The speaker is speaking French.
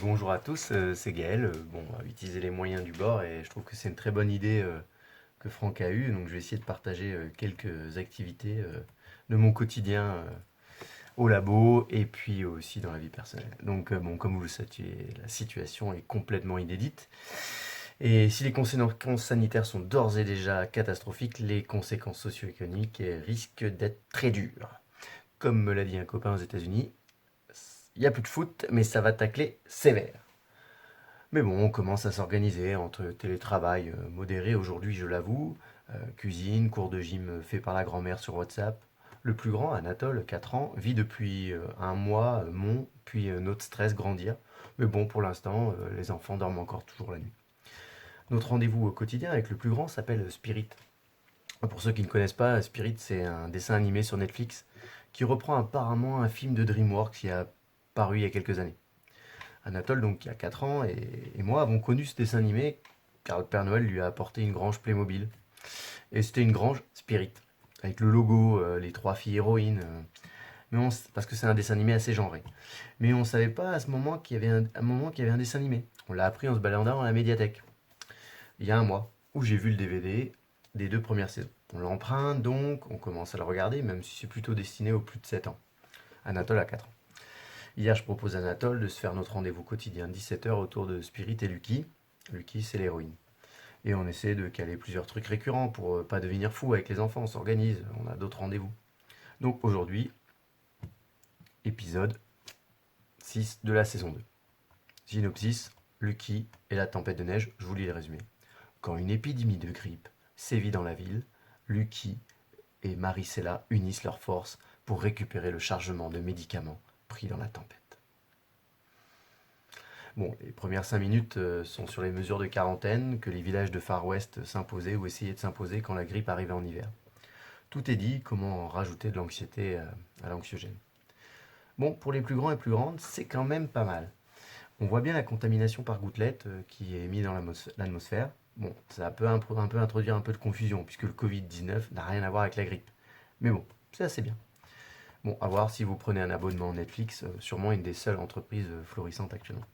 Bonjour à tous, c'est Gaël. On va utiliser les moyens du bord et je trouve que c'est une très bonne idée que Franck a eue. Donc je vais essayer de partager quelques activités de mon quotidien au labo et puis aussi dans la vie personnelle. Comme vous le savez, la situation est complètement inédite. Et si les conséquences sanitaires sont d'ores et déjà catastrophiques, les conséquences socio-économiques risquent d'être très dures. Comme me l'a dit un copain aux États-Unis, il n'y a plus de foot, mais ça va tacler sévère. Mais bon, on commence à s'organiser entre télétravail modéré aujourd'hui, je l'avoue, cuisine, cours de gym fait par la grand-mère sur WhatsApp. Le plus grand, Anatole, 4 ans, vit depuis un mois mon, puis notre stress grandir. Mais bon, pour l'instant, les enfants dorment encore toujours la nuit. Notre rendez-vous au quotidien avec le plus grand s'appelle Spirit. Pour ceux qui ne connaissent pas, Spirit, c'est un dessin animé sur Netflix qui reprend apparemment un film de DreamWorks qui a paru il y a quelques années. Anatole, donc, qui a 4 ans, et moi avons connu ce dessin animé car le Père Noël lui a apporté une grange Playmobil. Et c'était une grange Spirit, avec le logo, les trois filles héroïnes. Parce que c'est un dessin animé assez genré. Mais on ne savait pas à ce moment qu'il y avait un moment qu'il y avait un dessin animé. On l'a appris en se baladant dans la médiathèque, il y a un mois, où j'ai vu le DVD des 2 premières saisons. On l'emprunte donc, on commence à le regarder, même si c'est plutôt destiné aux plus de 7 ans. Anatole a 4 ans. Hier, je propose à Anatole de se faire notre rendez-vous quotidien 17h autour de Spirit et Lucky. Lucky, c'est l'héroïne. Et on essaie de caler plusieurs trucs récurrents pour pas devenir fou avec les enfants. On s'organise, on a d'autres rendez-vous. Donc aujourd'hui, épisode 6 de la saison 2. Synopsis, Lucky et la tempête de neige, je vous lis les résumés. Quand une épidémie de grippe sévit dans la ville, Lucky et Maricela unissent leurs forces pour récupérer le chargement de médicaments pris dans la tempête. Bon, les premières 5 minutes sont sur les mesures de quarantaine que les villages de Far West s'imposaient ou essayaient de s'imposer quand la grippe arrivait en hiver. Tout est dit, comment rajouter de l'anxiété à l'anxiogène. Bon, pour les plus grands et plus grandes, c'est quand même pas mal. On voit bien la contamination par gouttelettes qui est mise dans l'atmosphère. Bon, ça peut un peu introduire un peu de confusion puisque le Covid-19 n'a rien à voir avec la grippe. Mais bon, c'est assez bien. Bon, à voir si vous prenez un abonnement Netflix, sûrement une des seules entreprises florissantes actuellement.